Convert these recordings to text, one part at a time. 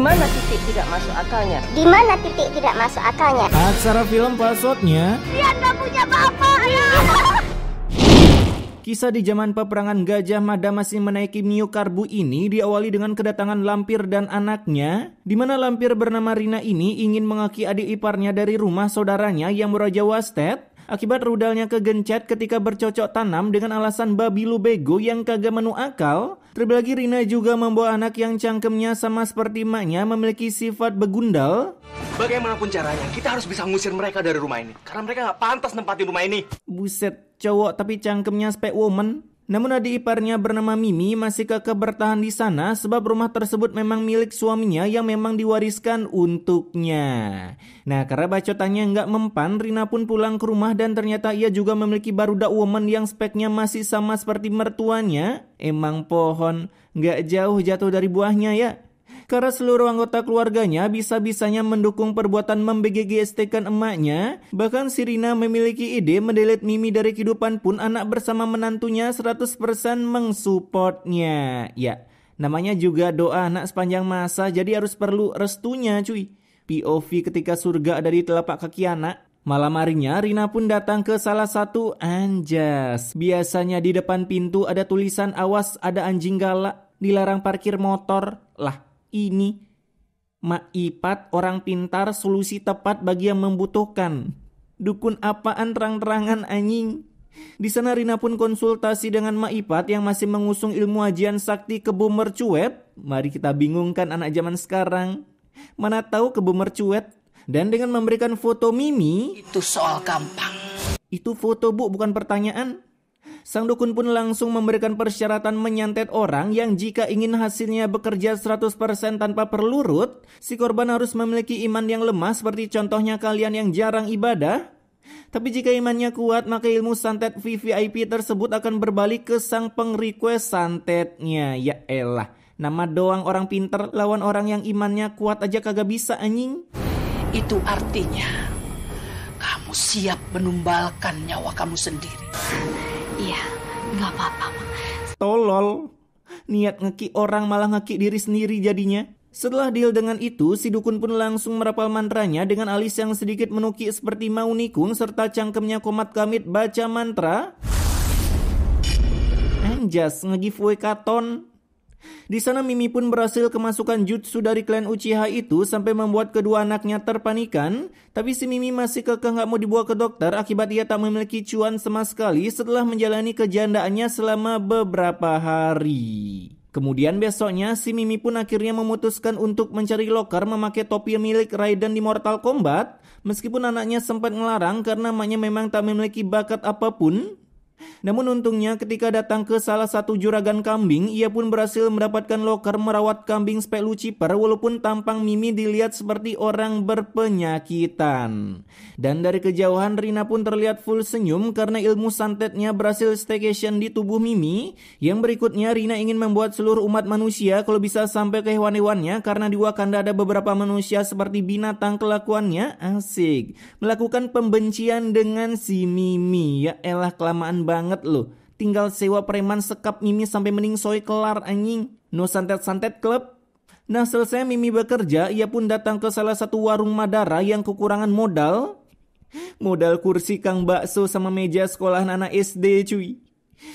mana titik tidak masuk akalnya? Di mana titik tidak masuk akalnya? Aksara film passwordnya. Dia nggak punya bapak ya. Kisah di zaman peperangan Gajah Mada masih menaiki Mio Karbu ini diawali dengan kedatangan lampir dan anaknya, di mana lampir bernama Rina ini ingin mengaki adik iparnya dari rumah saudaranya yang beraja wasted akibat rudalnya kegencet ketika bercocok tanam dengan alasan babi lu bego yang kagak menu akal. Terlebih lagi Rina juga membawa anak yang cangkemnya sama seperti emaknya memiliki sifat begundal. Bagaimanapun caranya, kita harus bisa ngusir mereka dari rumah ini. Karena mereka gak pantas nempatin rumah ini. Buset, cowok tapi cangkemnya spek woman. Namun adik iparnya bernama Mimi masih kekeh bertahan di sana sebab rumah tersebut memang milik suaminya yang memang diwariskan untuknya. Nah, karena bacotannya nggak mempan, Rina pun pulang ke rumah dan ternyata ia juga memiliki barudak woman yang speknya masih sama seperti mertuanya. Emang pohon nggak jauh jatuh dari buahnya ya. Karena seluruh anggota keluarganya bisa-bisanya mendukung perbuatan membegegestekan emaknya. Bahkan si Rina memiliki ide mendelete Mimi dari kehidupan pun anak bersama menantunya 100% mensupportnya. Ya, namanya juga doa anak sepanjang masa, jadi harus perlu restunya cuy. POV ketika surga ada di telapak kaki anak. Malam harinya Rina pun datang ke salah satu anjas. Biasanya di depan pintu ada tulisan awas ada anjing galak, dilarang parkir motor. Lah, ini Mak Ipat orang pintar solusi tepat bagi yang membutuhkan. Dukun apaan terang-terangan anjing. Di sana Rina pun konsultasi dengan Mak Ipat yang masih mengusung ilmu ajian sakti kebo mercuet. Mari kita bingungkan anak zaman sekarang. Mana tahu kebo mercuet. Dan dengan memberikan foto Mimi. Itu soal gampang. Itu foto bu, bukan pertanyaan. Sang dukun pun langsung memberikan persyaratan menyantet orang yang jika ingin hasilnya bekerja 100% tanpa perlurut, si korban harus memiliki iman yang lemah seperti contohnya kalian yang jarang ibadah. Tapi jika imannya kuat, maka ilmu santet VVIP tersebut akan berbalik ke sang peng-request santetnya. Ya elah, nama doang orang pinter lawan orang yang imannya kuat aja kagak bisa anjing. Itu artinya kamu siap menumbalkan nyawa kamu sendiri. Iya, nggak apa-apa. Tolol. Niat ngeki orang malah ngeki diri sendiri jadinya. Setelah deal dengan itu, si dukun pun langsung merapal mantranya dengan alis yang sedikit menukik seperti mau nikung serta cangkemnya komat kamit baca mantra. Anjas nge-giveaway katon. Di sana Mimi pun berhasil kemasukan jutsu dari klan Uchiha itu sampai membuat kedua anaknya terpanikan. Tapi si Mimi masih kekeh gak mau dibawa ke dokter akibat ia tak memiliki cuan sama sekali setelah menjalani kejandaannya selama beberapa hari. Kemudian besoknya si Mimi pun akhirnya memutuskan untuk mencari loker memakai topi milik Raiden di Mortal Kombat. Meskipun anaknya sempat ngelarang karena emaknya memang tak memiliki bakat apapun. Namun untungnya ketika datang ke salah satu juragan kambing, ia pun berhasil mendapatkan loker merawat kambing spek Lucifer walaupun tampang Mimi dilihat seperti orang berpenyakitan. Dan dari kejauhan Rina pun terlihat full senyum karena ilmu santetnya berhasil staycation di tubuh Mimi. Yang berikutnya Rina ingin membuat seluruh umat manusia kalau bisa sampai ke hewan-hewannya karena di Wakanda ada beberapa manusia seperti binatang kelakuannya asik. Melakukan pembencian dengan si Mimi. Ya elah kelamaan banget loh. Tinggal sewa preman sekap Mimi sampai mending soy kelar anjing. No santet-santet klub. Nah selesai Mimi bekerja, ia pun datang ke salah satu warung Madara yang kekurangan modal. Modal kursi kang bakso sama meja sekolahan anak SD cuy.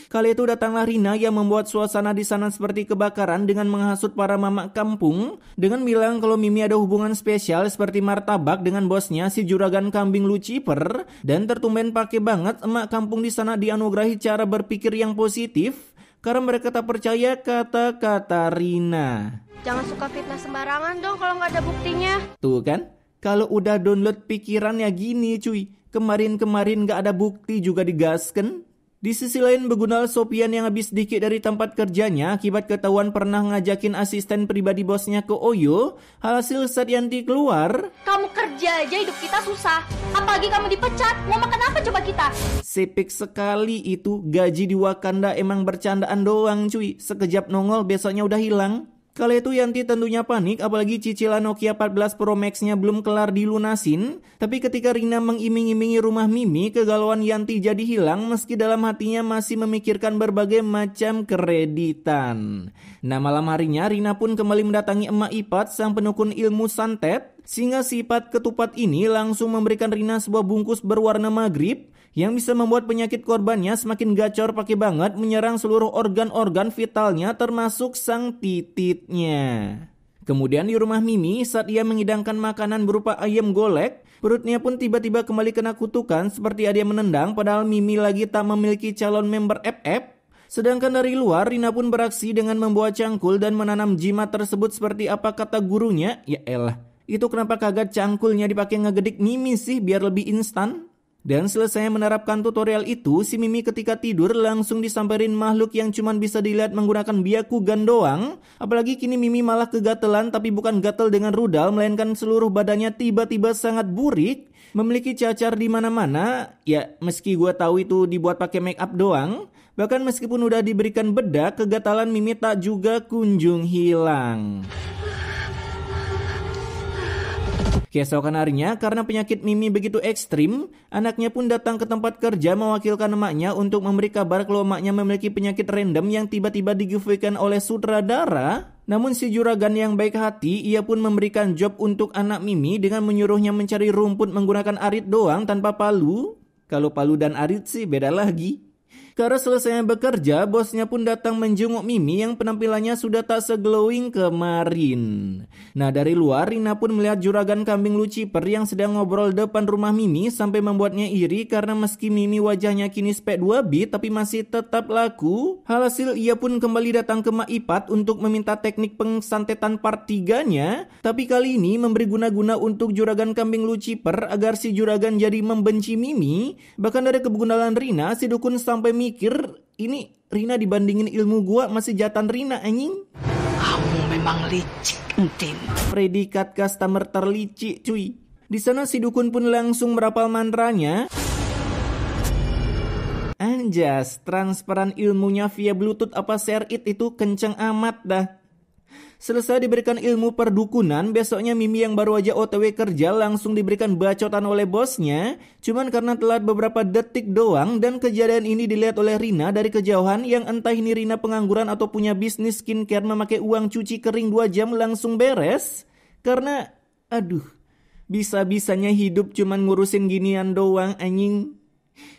Kali itu datanglah Rina yang membuat suasana di sana seperti kebakaran dengan menghasut para mamak kampung dengan bilang kalau Mimi ada hubungan spesial seperti martabak dengan bosnya si juragan kambing Lucifer dan tertumben pakai banget emak kampung di sana dianugerahi cara berpikir yang positif karena mereka tak percaya kata-kata Rina. Jangan suka fitnah sembarangan dong kalau nggak ada buktinya. Tuh kan, kalau udah download pikiran ya gini cuy. Kemarin-kemarin gak ada bukti juga digasken. Di sisi lain Begunal Sopian yang habis dikit dari tempat kerjanya akibat ketahuan pernah ngajakin asisten pribadi bosnya ke Oyo. Hasil saat Yanti keluar, Kamu kerja aja hidup kita susah. Apalagi kamu dipecat. Mau makan apa coba kita? sepik sekali itu gaji di Wakanda emang bercandaan doang cuy. Sekejap nongol besoknya udah hilang. Kala itu Yanti tentunya panik, apalagi cicilan Nokia 14 Pro Max-nya belum kelar dilunasin. Tapi ketika Rina mengiming-imingi rumah Mimi, kegalauan Yanti jadi hilang meski dalam hatinya masih memikirkan berbagai macam kreditan. Nah, malam harinya Rina pun kembali mendatangi Emak Ipat, sang penukun ilmu santet. Sehingga sifat ketupat ini langsung memberikan Rina sebuah bungkus berwarna maghrib yang bisa membuat penyakit korbannya semakin gacor pakai banget, menyerang seluruh organ-organ vitalnya termasuk sang tititnya. Kemudian di rumah Mimi, saat ia mengidangkan makanan berupa ayam golek, perutnya pun tiba-tiba kembali kena kutukan seperti ada yang menendang, padahal Mimi lagi tak memiliki calon member FF. Sedangkan dari luar, Rina pun beraksi dengan membawa cangkul dan menanam jimat tersebut seperti apa kata gurunya. Ya elah, itu kenapa kagak cangkulnya dipakai ngegedik Mimi sih biar lebih instan? Dan selesai menerapkan tutorial itu, si Mimi ketika tidur langsung disamperin makhluk yang cuma bisa dilihat menggunakan byakugan doang. Apalagi kini Mimi malah kegatelan, tapi bukan gatel dengan rudal, melainkan seluruh badannya tiba-tiba sangat burik, memiliki cacar di mana-mana. Ya, meski gue tahu itu dibuat pakai make up doang, bahkan meskipun udah diberikan bedak, kegatalan Mimi tak juga kunjung hilang. Keesokan harinya, karena penyakit Mimi begitu ekstrim, anaknya pun datang ke tempat kerja mewakilkan emaknya untuk memberi kabar kalau emaknya memiliki penyakit random yang tiba-tiba digiveaway oleh sutradara. Namun si juragan yang baik hati, ia pun memberikan job untuk anak Mimi dengan menyuruhnya mencari rumput menggunakan arit doang tanpa palu. Kalau palu dan arit sih beda lagi. Karena selesai bekerja, bosnya pun datang menjenguk Mimi yang penampilannya sudah tak seglowing kemarin. Nah, dari luar Rina pun melihat juragan kambing Lucifer yang sedang ngobrol depan rumah Mimi sampai membuatnya iri karena meski Mimi wajahnya kini spek 2 bit tapi masih tetap laku. Hasil ia pun kembali datang ke Mak Ipat untuk meminta teknik pengsantetan part 3-nya, tapi kali ini memberi guna-guna untuk juragan kambing Lucifer agar si juragan jadi membenci Mimi. Bahkan dari kegundalan Rina, si dukun sampai mikir, ini Rina dibandingin ilmu gua masih jatan Rina anjing. Kamu memang licik, Entin. Predikat customer terlicik, cuy. Di sana si dukun pun langsung merapal mantranya. Anjas, transferan ilmunya via Bluetooth apa share it itu kenceng amat dah. Selesai diberikan ilmu perdukunan, besoknya Mimi yang baru aja OTW kerja langsung diberikan bacotan oleh bosnya. Cuman karena telat beberapa detik doang, dan kejadian ini dilihat oleh Rina dari kejauhan yang entah ini Rina pengangguran atau punya bisnis skincare memakai uang cuci kering 2 jam langsung beres. Karena, aduh, bisa-bisanya hidup cuman ngurusin ginian doang anjing.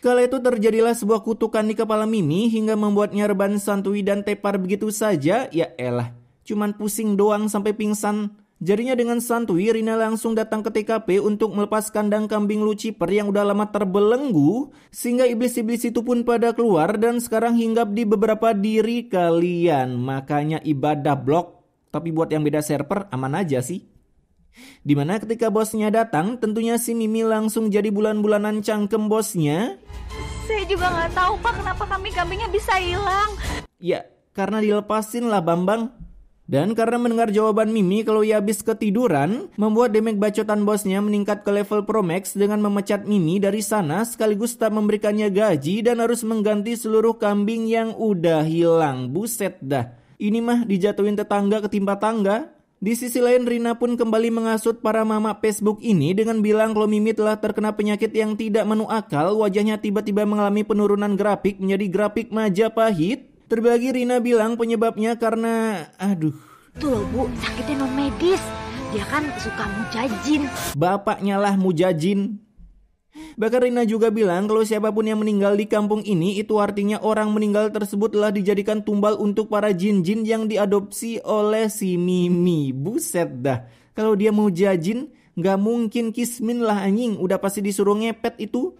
Kala itu terjadilah sebuah kutukan di kepala Mimi hingga membuatnya reban santuy dan tepar begitu saja. Ya elah, cuman pusing doang sampai pingsan. Jadinya dengan santuy, Rina langsung datang ke TKP untuk melepas kandang kambing Lucifer yang udah lama terbelenggu, sehingga iblis-iblis itu pun pada keluar dan sekarang hinggap di beberapa diri kalian. Makanya ibadah blok, tapi buat yang beda server aman aja sih. Dimana ketika bosnya datang, tentunya si Mimi langsung jadi bulan-bulanan cangkem bosnya. Saya juga nggak tahu Pak kenapa kambing-kambingnya bisa hilang. Ya, karena dilepasin lah Bambang. Dan karena mendengar jawaban Mimi kalau ia habis ketiduran, membuat damage bacotan bosnya meningkat ke level Pro Max dengan memecat Mimi dari sana sekaligus tak memberikannya gaji dan harus mengganti seluruh kambing yang udah hilang. Buset dah, ini mah dijatuhin tetangga ketimpa tangga. Di sisi lain Rina pun kembali menghasut para mama Facebook ini dengan bilang kalau Mimi telah terkena penyakit yang tidak menu akal, wajahnya tiba-tiba mengalami penurunan grafik menjadi grafik Majapahit. Terbagi Rina bilang penyebabnya karena, aduh. Tuh loh Bu, sakitnya non medis. Dia kan suka mujajin. Bapaknya lah mujajin. Bahkan Rina juga bilang kalau siapapun yang meninggal di kampung ini itu artinya orang meninggal tersebut telah dijadikan tumbal untuk para jin-jin yang diadopsi oleh si Mimi. Buset dah, kalau dia mujajin gak mungkin kismin lah anjing, udah pasti disuruh ngepet itu.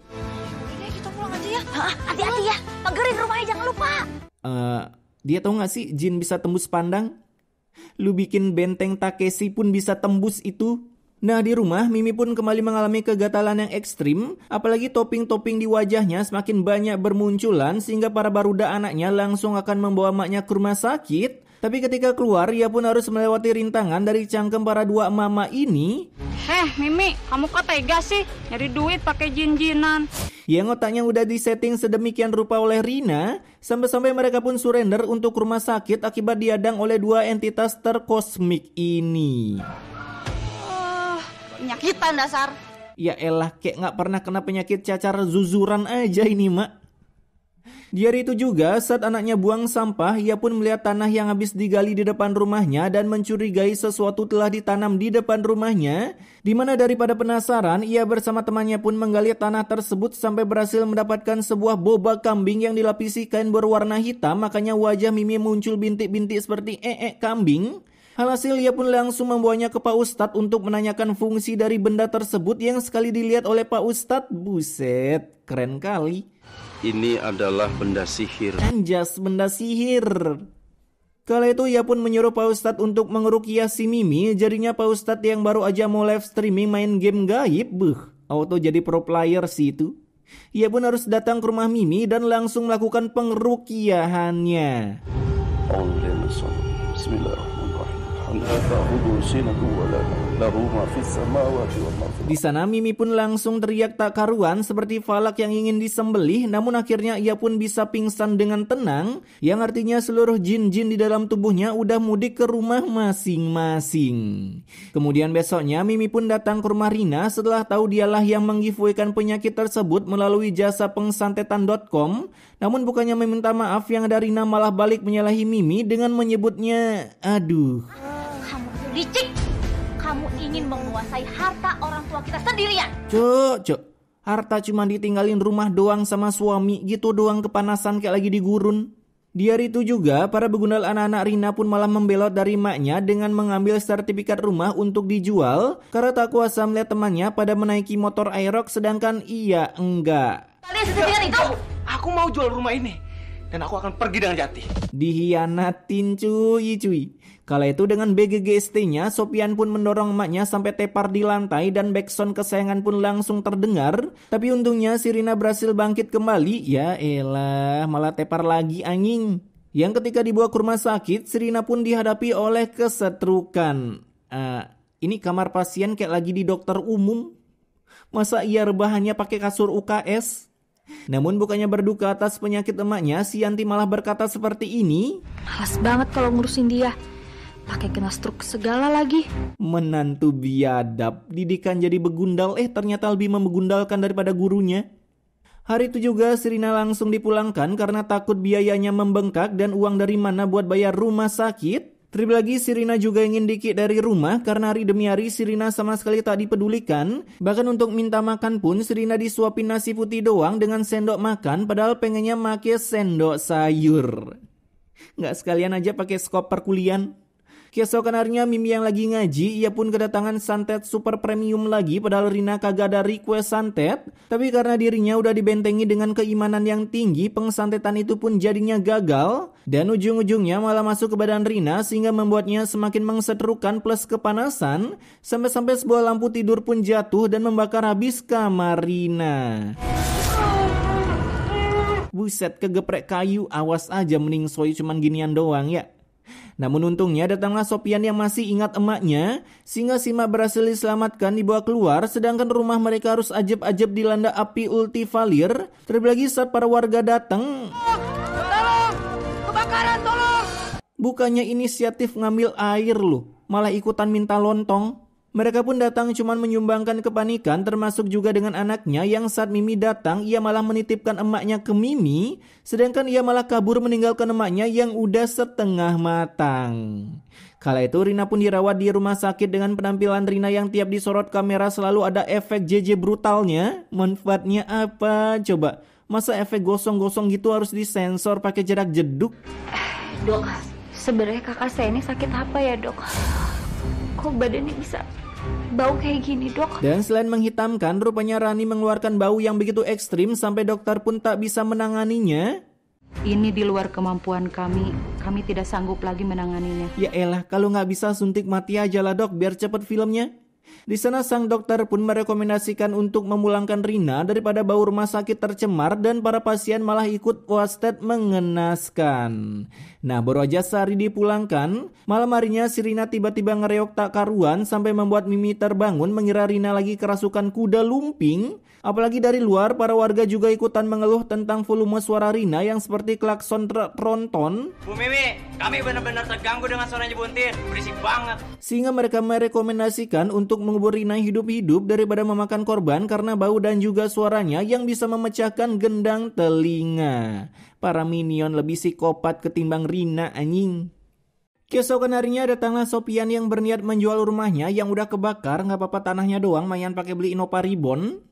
Ini kita pulang aja ya. Hati-hati ya, pagerin rumahnya jangan lupa. Dia tahu gak sih jin bisa tembus pandang? Lu bikin benteng Takeshi pun bisa tembus itu. Nah di rumah Mimi pun kembali mengalami kegatalan yang ekstrim. Apalagi topping-topping di wajahnya semakin banyak bermunculan sehingga para baruda anaknya langsung akan membawa maknya ke rumah sakit. Tapi ketika keluar ia pun harus melewati rintangan dari cangkem para dua mama ini. Mimi, kamu kok tega sih? Nyari duit pakai jin-jinan. Yang otaknya udah disetting sedemikian rupa oleh Rina, sampai-sampai mereka pun surrender untuk rumah sakit akibat diadang oleh dua entitas terkosmik ini. Penyakitan dasar. Ya elah, kayak gak pernah kena penyakit cacar zuzuran aja ini, Mak. Di hari itu juga, saat anaknya buang sampah, ia pun melihat tanah yang habis digali di depan rumahnya dan mencurigai sesuatu telah ditanam di depan rumahnya, di mana daripada penasaran, ia bersama temannya pun menggali tanah tersebut sampai berhasil mendapatkan sebuah boba kambing yang dilapisi kain berwarna hitam, makanya wajah Mimi muncul bintik-bintik seperti kambing. Alhasil ia pun langsung membawanya ke Pak Ustadz untuk menanyakan fungsi dari benda tersebut yang sekali dilihat oleh Pak Ustadz, buset, keren kali. Ini adalah benda sihir. Anjas, benda sihir. Kala itu ia pun menyuruh Pak Ustadz untuk mengeruqyah si Mimi. Jadinya Pak Ustadz yang baru aja mau live streaming main game gaib, auto jadi pro player sih itu. Ia pun harus datang ke rumah Mimi dan langsung melakukan pengeruqyahannya. Bismillahirrahmanirrahim. Di sana Mimi pun langsung teriak tak karuan seperti falak yang ingin disembelih, namun akhirnya ia pun bisa pingsan dengan tenang, yang artinya seluruh jin-jin di dalam tubuhnya udah mudik ke rumah masing-masing. Kemudian besoknya Mimi pun datang ke rumah Rina setelah tahu dialah yang menggiveaway-kan penyakit tersebut melalui jasa pengsantetan.com. Namun bukannya meminta maaf, yang ada Rina malah balik menyalahi Mimi dengan menyebutnya, aduh, Licik, kamu ingin menguasai harta orang tua kita sendirian. Cok, harta cuma ditinggalin rumah doang sama suami, gitu doang kepanasan kayak lagi di gurun. Di hari itu juga, para begundal anak-anak Rina pun malah membelot dari maknya dengan mengambil sertifikat rumah untuk dijual, karena tak kuasa melihat temannya pada menaiki motor Aerox sedangkan ia enggak. Kalian sendirian itu. Aku mau jual rumah ini, dan aku akan pergi dengan Jati. Dihianatin cuy. Kala itu dengan BGGST-nya, Sopian pun mendorong emaknya sampai tepar di lantai dan backsound kesayangan pun langsung terdengar. Tapi untungnya si Rina berhasil bangkit kembali. Ya elah, malah tepar lagi anjing. Yang ketika dibawa ke rumah sakit, si Rina pun dihadapi oleh kesetrukan. Ini kamar pasien kayak lagi di dokter umum. Masa ia rebahannya pakai kasur UKS? Namun bukannya berduka atas penyakit emaknya, si Yanti malah berkata seperti ini. Malas banget kalau ngurusin dia. Pakai kena stroke segala lagi. Menantu biadab, didikan jadi begundal, ternyata lebih membegundalkan daripada gurunya. Hari itu juga Rina langsung dipulangkan karena takut biayanya membengkak dan uang dari mana buat bayar rumah sakit. Terlebih lagi Rina juga ingin dikit dari rumah karena hari demi hari Rina sama sekali tak dipedulikan. Bahkan untuk minta makan pun Rina disuapin nasi putih doang dengan sendok makan, padahal pengennya pakai sendok sayur. Nggak sekalian aja pakai skop perkulian. Keesokan harinya Mimi yang lagi ngaji, ia pun kedatangan santet super premium lagi, padahal Rina kagak ada request santet. Tapi karena dirinya udah dibentengi dengan keimanan yang tinggi, pengsantetan itu pun jadinya gagal. Dan ujung-ujungnya malah masuk ke badan Rina sehingga membuatnya semakin mengsetrukan plus kepanasan. Sampai-sampai sebuah lampu tidur pun jatuh dan membakar habis kamar Rina. Buset, kegeprek kayu, awas aja mending soy cuman ginian doang ya. Namun untungnya datanglah Sopian yang masih ingat emaknya, sehingga si Mak berhasil diselamatkan dibawa keluar, sedangkan rumah mereka harus ajab-ajab dilanda api ultivalir. Terlebih lagi saat para warga datang, Tolong! Kebakaran, tolong! Bukannya inisiatif ngambil air loh, malah ikutan minta lontong. Mereka pun datang cuman menyumbangkan kepanikan, termasuk juga dengan anaknya yang saat Mimi datang ia malah menitipkan emaknya ke Mimi, sedangkan ia malah kabur meninggalkan emaknya yang udah setengah matang. Kala itu Rina pun dirawat di rumah sakit dengan penampilan Rina yang tiap disorot kamera selalu ada efek JJ brutalnya. Manfaatnya apa coba? Masa efek gosong-gosong gitu harus disensor pakai jarak jeduk? Dok, sebenarnya kakak saya ini sakit apa ya dok? Kok badannya bisa bau kayak gini dok? Dan selain menghitamkan, rupanya Rani mengeluarkan bau yang begitu ekstrim sampai dokter pun tak bisa menanganinya. Ini di luar kemampuan kami tidak sanggup lagi menanganinya. Ya elah, kalau nggak bisa suntik mati aja lah dok, biar cepet filmnya. Di sana sang dokter pun merekomendasikan untuk memulangkan Rina daripada bau rumah sakit tercemar dan para pasien malah ikut wasted mengenaskan. Nah, baru aja sehari dipulangkan, malam harinya si Rina tiba-tiba ngereok tak karuan sampai membuat Mimi terbangun mengira Rina lagi kerasukan kuda lumping. Apalagi dari luar, para warga juga ikutan mengeluh tentang volume suara Rina yang seperti klakson tronton. Bu Mimi, kami benar-benar terganggu dengan suaranya Buntir, berisik banget. Sehingga mereka merekomendasikan untuk mengubur Rina hidup-hidup daripada memakan korban karena bau dan juga suaranya yang bisa memecahkan gendang telinga. Para minion lebih psikopat ketimbang Rina anjing. Keesokan harinya datanglah Sopian yang berniat menjual rumahnya yang udah kebakar, nggak apa-apa tanahnya doang, mayan pakai beli Innova Ribbon.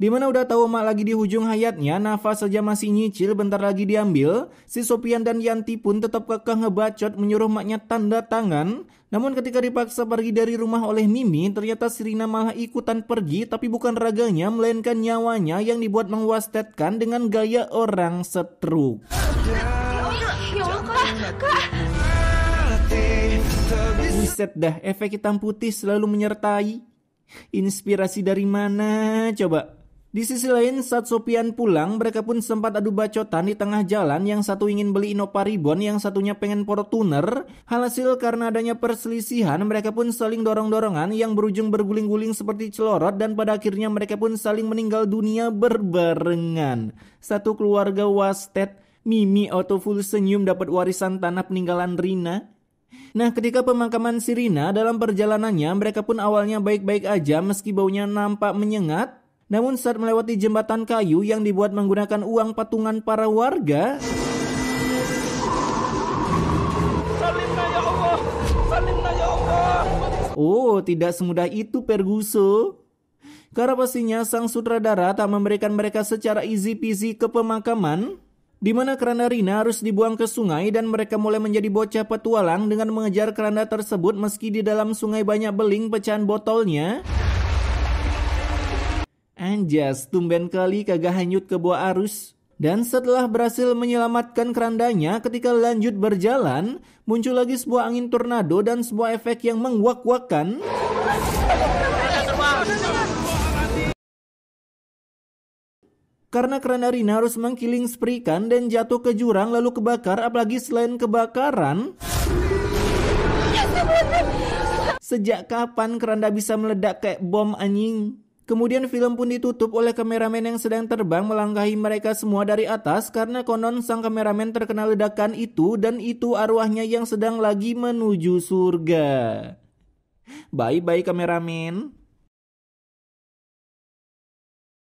Dimana udah tahu emak lagi di hujung hayatnya, nafas saja masih nyicil, bentar lagi diambil. Si Sopian dan Yanti pun tetap kekeh ngebacot menyuruh maknya tanda tangan. Namun ketika dipaksa pergi dari rumah oleh Mimi, ternyata si Rina malah ikutan pergi, tapi bukan raganya melainkan nyawanya yang dibuat mewastetkan dengan gaya orang stroke. Buset dah, efek hitam putih selalu menyertai. Inspirasi dari mana coba? Di sisi lain, saat Sopian pulang, mereka pun sempat adu bacotan di tengah jalan. Yang satu ingin beli Innova Ribbon, yang satunya pengen Fortuner. Hasil karena adanya perselisihan, mereka pun saling dorong-dorongan yang berujung berguling-guling seperti celorot. Dan pada akhirnya mereka pun saling meninggal dunia berbarengan. Satu keluarga wasted, Mimi auto full senyum dapat warisan tanah peninggalan Rina. Nah, ketika pemakaman si Rina, dalam perjalanannya mereka pun awalnya baik-baik aja meski baunya nampak menyengat. Namun saat melewati jembatan kayu yang dibuat menggunakan uang patungan para warga, Salimna ya Allah, salimna ya Allah. oh, tidak semudah itu Perguso. Karena pastinya sang sutradara tak memberikan mereka secara easy peasy ke pemakaman, di mana keranda Rina harus dibuang ke sungai dan mereka mulai menjadi bocah petualang dengan mengejar keranda tersebut meski di dalam sungai banyak beling pecahan botolnya. Anjas, tumben kali kagak hanyut ke bawah arus. Dan setelah berhasil menyelamatkan kerandanya, ketika lanjut berjalan, muncul lagi sebuah angin tornado dan sebuah efek yang mengwak-wakan. Karena keranda Rina harus mengkiling sprikan dan jatuh ke jurang lalu kebakar, apalagi selain kebakaran, sejak kapan keranda bisa meledak kayak bom anjing? Kemudian film pun ditutup oleh kameramen yang sedang terbang melangkahi mereka semua dari atas karena konon sang kameramen terkena ledakan itu dan itu arwahnya yang sedang lagi menuju surga. Bye-bye kameramen.